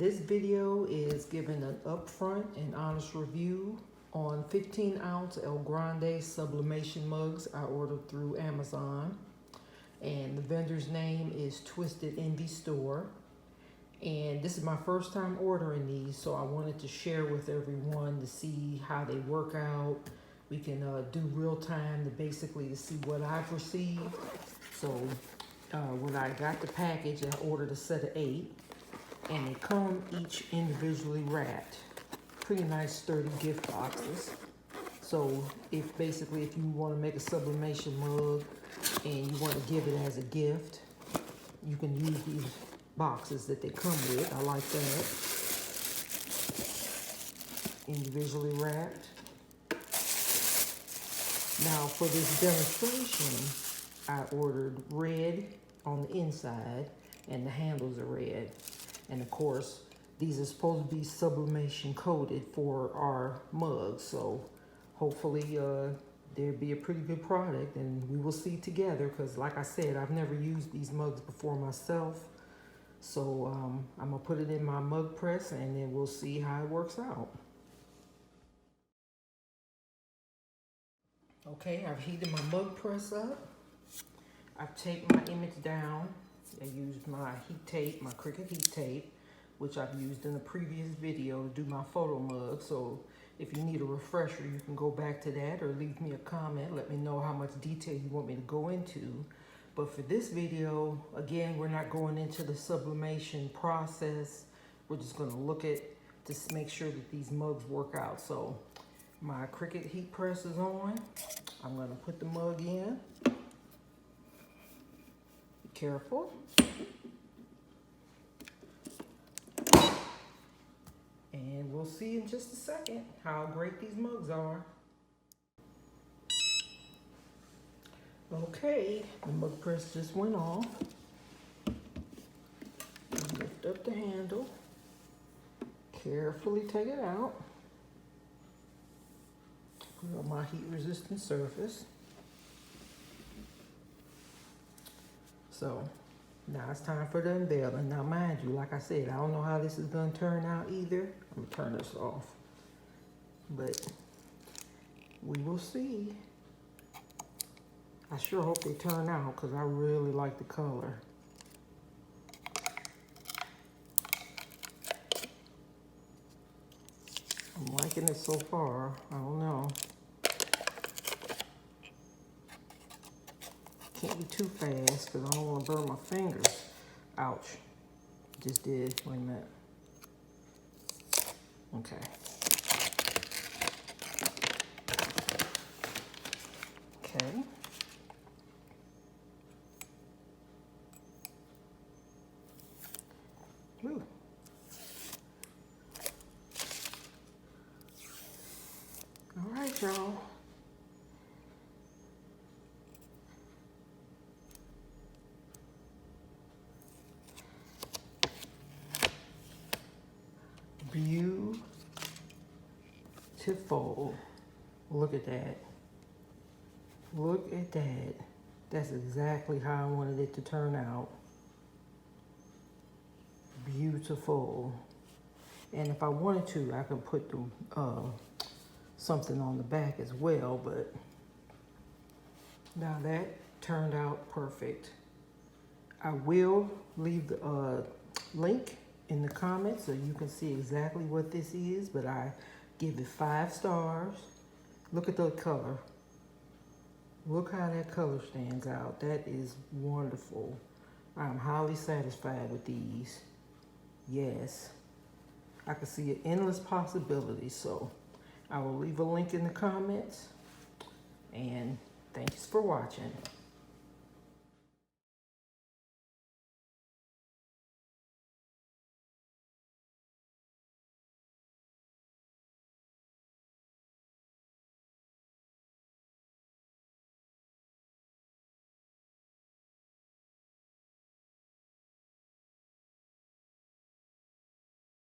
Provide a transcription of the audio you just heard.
This video is giving an upfront and honest review on 15-ounce El Grande sublimation mugs I ordered through Amazon. And the vendor's name is Twisted Envy Store. And this is my first time ordering these, so I wanted to share with everyone to see how they work out. We can do real time to see what I've received. So when I got the package, I ordered a set of 8. And they come each individually wrapped. Pretty nice sturdy gift boxes. So if you want to make a sublimation mug and you want to give it as a gift, you can use these boxes that they come with. I like that. Individually wrapped. Now for this demonstration, I ordered red on the inside and the handles are red. And of course, these are supposed to be sublimation coated for our mugs. So hopefully there'll be a pretty good product and we will see together. Because like I said, I've never used these mugs before myself. So I'm gonna put it in my mug press and then we'll see how it works out. Okay, I've heated my mug press up. I've taped my image down. I used my heat tape, my Cricut heat tape, which I've used in a previous video to do my photo mug. So if you need a refresher, you can go back to that or leave me a comment. Let me know how much detail you want me to go into. But for this video, again, we're not going into the sublimation process. We're just gonna look at, to make sure that these mugs work out. So my Cricut heat press is on. I'm gonna put the mug in. Careful. And we'll see in just a second how great these mugs are. Okay, the mug press just went off. Lift up the handle. Carefully take it out. Put on my heat resistant surface. So now it's time for the unveiling. Now mind you, like I said, I don't know how this is gonna turn out either. I'm gonna turn this off. But we will see. I sure hope they turn out because I really like the color. I'm liking it so far. I don't know. Can't be too fast because I don't want to burn my fingers. Ouch. Just did. Wait a minute. Okay. Okay. Woo. All right, y'all. Beautiful. Look at that. Look at that. That's exactly how I wanted it to turn out. Beautiful. And if I wanted to, I could put the, something on the back as well, but now that turned out perfect. I will leave the link in the comments so you can see exactly what this is, but I give it 5 stars. Look at the color. Look how that color stands out. That is wonderful. I'm highly satisfied with these. Yes. I can see an endless possibilities, so I will leave a link in the comments. And thanks for watching.